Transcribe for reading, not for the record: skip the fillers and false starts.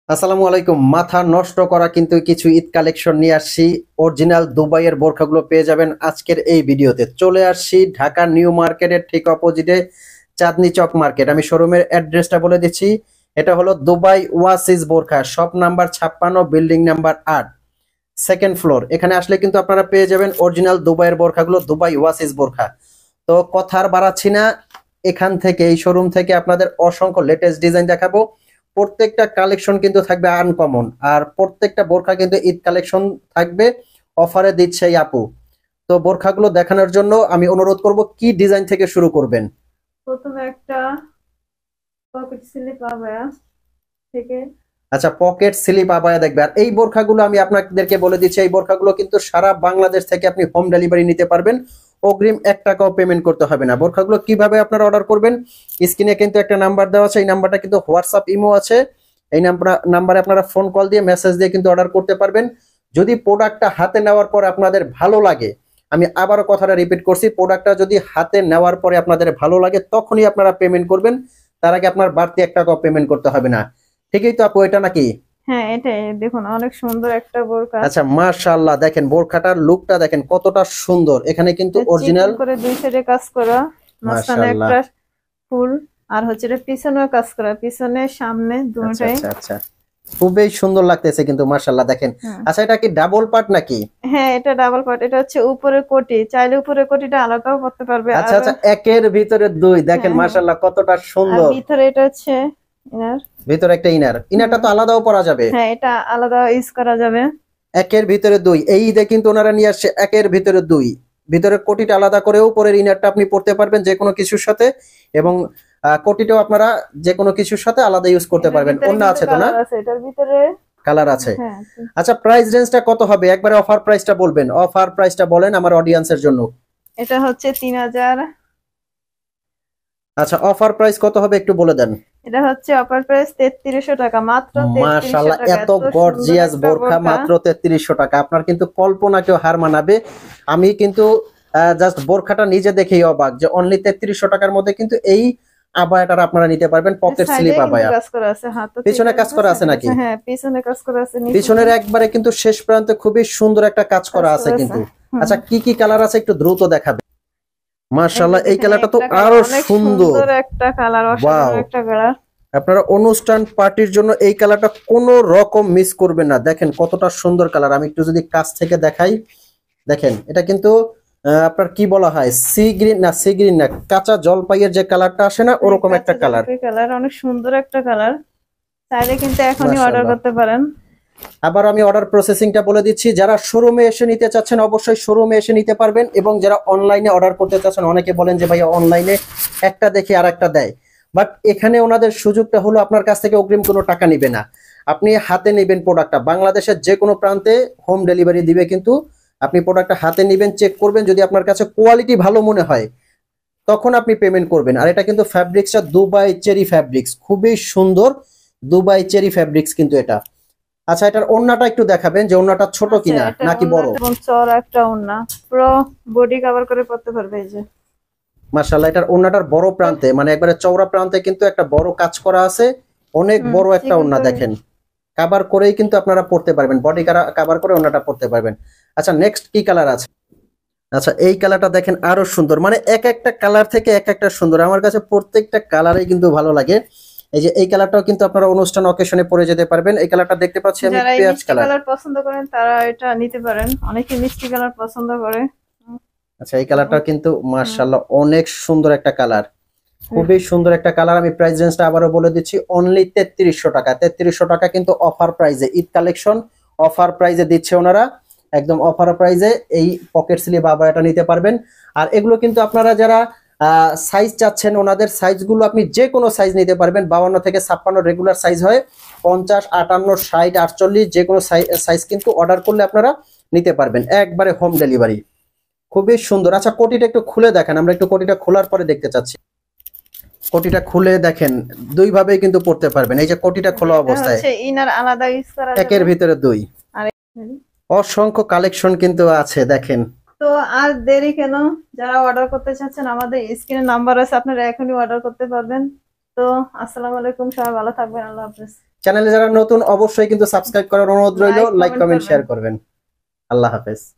আসসালামু আলাইকুম। মাথা নষ্ট করা কিন্তু কিছু ঈদ কালেকশন নিয়ে আসছি। অরিজিনাল দুবাইয়ের বোরখাগুলো পেয়ে যাবেন আজকের এই ভিডিওতে। চলে আসছি ঢাকা নিউ মার্কেটের ঠিক অপোজিটে চাঁদনি চক মার্কেট। আমি শোরুমের অ্যাড্রেসটা বলে দিচ্ছি। এটা হলো দুবাই ওয়াসিস বোরখা, shop number 56, building number 8, second floor. এখানে আসলে কিন্তু আপনারা পেয়ে যাবেন অরিজিনাল দুবাইয়ের বোরখাগুলো, দুবাই ওয়াসিস বোরখা। তো কথা আর বাড়াচ্ছি না, এখান থেকে এই শোরুম থেকে আপনাদের অসংখ্য লেটেস্ট ডিজাইন দেখাবো। প্রত্যেকটা কালেকশন কিন্তু থাকবে আনকমন, আর প্রত্যেকটা বোরখা কিন্তু ঈদ কালেকশন থাকবে, অফারে দিচ্ছে এই আপু। তো বোরখাগুলো দেখানোর জন্য আমি অনুরোধ করব, কি ডিজাইন থেকে শুরু করবেন? প্রথমে একটা পকেট স্লিপ আবায়া থেকে। আচ্ছা, পকেট স্লিপ আবায়া দেখবে। আর এই বোরখাগুলো আমি আপনাদেরকে বলে দিচ্ছি, এই বোরখাগুলো কিন্তু সারা বাংলাদেশ থেকে আপনি হোম ডেলিভারি নিতে পারবেন। অগ্রিম 1 টাকাও পেমেন্ট করতে হবে না। বোরখাগুলো কিভাবে আপনারা অর্ডার করবেন, স্ক্রিনে কিন্তু একটা নাম্বার দেওয়া আছে, এই নাম্বারটা কিন্তু হোয়াটসঅ্যাপ ইমো আছে। এই নাম্বারে আপনারা ফোন কল দিয়ে মেসেজ দিয়ে কিন্তু অর্ডার করতে পারবেন। যদি প্রোডাক্টটা হাতে নেওয়ার পর আপনাদের ভালো লাগে, আমি আবারও কথাটা রিপিট করছি, প্রোডাক্টটা যদি হাতে নেওয়ার পরে আপনাদের ভালো লাগে তখনই আপনারা পেমেন্ট করবেন। তার আগে আপনার বাড়তি 1 টাকাও পেমেন্ট করতে হবে না। ঠিকই তো আপু, এটা নাকি? হ্যাঁ, এটাই দেখুন, অনেক সুন্দর একটা বোরকা। আচ্ছা, মাশাআল্লাহ, দেখেন বোরখাটার লুকটা দেখেন কতটা সুন্দর। এখানে কিন্তু অরিজিনাল। চিকন করে দুই সাইডে কাজ করা, মাঝখানে মাশাআল্লাহ। একটা ফুল। আর হচ্ছে এটা পিছনেও কাজ করা, পিছনে সামনে আচ্ছা দুটোটাই। আচ্ছা আচ্ছা, খুবই সুন্দর লাগতেছে কিন্তু মাশাআল্লাহ দেখেন। হুম। আচ্ছা, এটা কি ডাবল পার্ট নাকি? হ্যাঁ, এটা ডাবল পার্ট। এটা হচ্ছে উপরের কোটি, চাইলে উপরের কোটিটা আলাদাও করতে পারবে। আচ্ছা আর আচ্ছা, একের ভিতরে দুই, দেখেন হ্যাঁ হ্যাঁ, মাশাআল্লাহ কতটা আর সুন্দর। ভিতরে এটা হচ্ছে ইনার। ভিতরে একটা ইনারটা হুম। তো আলাদাও পরা যাবে। হ্যাঁ, এটা আলাদা ইউজ করা যাবে। একের ভিতরে দুই, এই ঈদে কিন্তু ওনারা নিয়ে আসছে একের ভিতরে দুই। ভিতরের কোটিটা আলাদা করেও পরের ইনারটা আপনি পরতে পারবেন যে কোনো কিছুর সাথে, এবং কোটিটাও আপনারা যে কোনো কিছুর সাথে আলাদা ইউজ করতে এটার পারবেন। ভিতরে অন্য কিন্তু আছে তো না? কালার আছে, এটার ভিতরে। কালার আছে। হ্যাঁ। আচ্ছা, প্রাইস রেঞ্জটা কত হবে? একবারে অফার প্রাইসটা বলবেন, অফার প্রাইসটা বলেন আমার অডিয়েন্সের জন্য। এটা হচ্ছে 3000। আচ্ছা, অফার প্রাইস কত হবে একটু বলে দেন। এটা হচ্ছে অফার প্রাইস 3300 টাকা, মাত্র 3300 মাশাআল্লাহ, টাকা। এত এত সুন্দর গর্জিয়াস একটা বোরখা বোরকা। মাত্র 3300 টাকা। আপনার কিন্তু কল্পনাকেও হার মানাবে। আমি কিন্তু জাস্ট বোরখাটা নিজে দেখেই অবাক যে অনলি 3300 টাকার মধ্যে কিন্তু এই আবায়াটা আপনারা নিতে পারবেন, পকেট সাইডে স্লিপ কিন্তু আবায়া। কাজ করা আছে, হাতও পিছনে কাজ করা আছে সাইডে আছে। নাকি? হ্যাঁ, পিছনে কাজ করা আছে, নিচে পিছনের একবারে কিন্তু শেষ প্রান্তে খুবই সুন্দর একটা কাজ কাজ করা আছে করা আছে। কিন্তু। হুম। আচ্ছা, কি কি কালার আছে একটু দ্রুত দেখাবে। এই যে মাশাআল্লাহ, এই দেখেন, কালারটা তো একটা কালার আরো অনেক সুন্দর। সুন্দর একটা কালার, ওয়াও, অসাধারণ একটা কালার। আপনারা অনুষ্ঠান পার্টির জন্য এই কালারটা কোনো রকম মিস করবেন না। দেখেন কতটা সুন্দর কালার। আমি একটু যদি কাছ থেকে দেখাই, দেখেন এটা কিন্তু আপনার কি বলা হয়, সি গ্রিন না, কাঁচা জলপাইয়ের যে কালারটা আসে না, হ্যাঁ, ওরকম একটা কাঁচা কালার। জলপাই কালার, অনেক সুন্দর একটা কালার। চাইলে কিন্তু এখনই অর্ডার মাশাআল্লাহ। করতে পারেন। আবার আমি অর্ডার প্রসেসিংটা বলে দিচ্ছি, যারা শোরুমে এসে নিতে চাচ্ছেন অবশ্যই শোরুমে এসে নিতে পারবেন, এবং যারা অনলাইনে অর্ডার করতে চাচ্ছেন, অনেকে বলেন যে ভাইয়া অনলাইনে একটা দেখি আর একটা দেয়, বাট এখানে ওনাদের সুযোগটা হলো আপনার কাছ থেকে অগ্রিম কোনো টাকা নিবে না। আপনি হাতে নেবেন প্রোডাক্টটা, বাংলাদেশের যে কোনো প্রান্তে হোম ডেলিভারি দিবে, কিন্তু আপনি প্রোডাক্টটা হাতে নেবেন, চেক করবেন, যদি আপনার কাছে কোয়ালিটি ভালো মনে হয় তখন আপনি পেমেন্ট করবেন। আর এটা কিন্তু ফ্যাব্রিক্সটা দুবাই চেরি ফ্যাব্রিক্স, খুবই সুন্দর। দুবাই চেরি ফ্যাব্রিক্স কিন্তু এটা। আচ্ছা, এটার ওড়নাটা একটু দেখাবেন যে ওড়নাটা ছোট আচ্ছা, কিনা এটা নাকি বড়। ওন্নাটা এবং চওড়া একটা ওন্না, পুরো বডি কভার করে পড়তে পারবে। এই যে মাশাআল্লাহ, এটার ওড়নাটার বড় প্রান্তে মানে একবারে চওড়া প্রান্তে কিন্তু একটা বড় কাজ করা আছে। অনেক বড় একটা চিকন ওড়না করে। দেখেন। কভার করেই কিন্তু আপনারা পড়তে পারবেন, বডি কভার করে ওড়নাটা পড়তে পারবেন। আচ্ছা, নেক্সট কি কালার আছে? আচ্ছা, এই কালারটা দেখেন আরো সুন্দর, মানে এক একটা কালার থেকে এক একটা সুন্দর। আমার কাছে প্রত্যেকটা কালারই কিন্তু ভালো লাগে। এই যে এই কালারটাও কিন্তু আপনারা অনুষ্ঠান অকেশনে পরে যেতে পারবেন। এই কালারটা দেখতে পাচ্ছি আমি, যারা এই পেঁয়াজ মিষ্টি কালার। কালার পছন্দ করেন তারা এটা নিতে পারেন, অনেকে মিষ্টি কালার পছন্দ করে। আচ্ছা, এই কালারটা কিন্তু হুম। মাশাআল্লাহ অনেক সুন্দর একটা কালার, খুবই সুন্দর একটা কালার। আমি প্রাইস রেঞ্জটা আবারও বলে দিচ্ছি, অনলি 3300 টাকা। 3300 টাকা কিন্তু অফার প্রাইজে, ঈদ কালেকশন অফার প্রাইজে দিচ্ছে ওনারা, একদম অফার প্রাইজে এই পকেট স্লিভ আবায়াটা নিতে পারবেন। আর এগুলো কিন্তু আপনারা যারা সাইজ চাচ্ছেন, ওনাদের সাইজগুলো আপনি যে কোনো সাইজ নিতে পারবেন। 52 থেকে 56 রেগুলার সাইজ হয়, 50, 58, 60, 48 যে কোনো সাইজ কিন্তু অর্ডার করলে আপনারা নিতে পারবেন, একবারে হোম ডেলিভারি। খুবই সুন্দর। আচ্ছা, কোটিটা একটু খুলে দেখেন, আমরা একটু কোটিটা খোলার পরে দেখতে চাচ্ছি। কোটিটা খুলে দেখেন, দুই ভাবেই কিন্তু পড়তে পারবেন। এই যে কোটিটা খোলা এটা অবস্থায়, হচ্ছে ইনার আলাদা ইউজ করা একের যাবে। ভিতরে দুই। আর অসংখ্য কালেকশন কিন্তু আছে দেখেন। তো আর দেরি কেন, যারা অর্ডার করতে চাচ্ছেন আমাদের স্ক্রিনে নাম্বার আছে, আপনারা এখনই অর্ডার করতে পারবেন। তো আসসালামু আলাইকুম, সবাই ভালো থাকবেন, আল্লাহ হাফেজ। চ্যানেলে যারা নতুন অবশ্যই কিন্তু সাবস্ক্রাইব করার অনুরোধ রইল, Like, লাইক comment কমেন্ট করবেন। শেয়ার করবেন। আল্লাহ হাফেজ।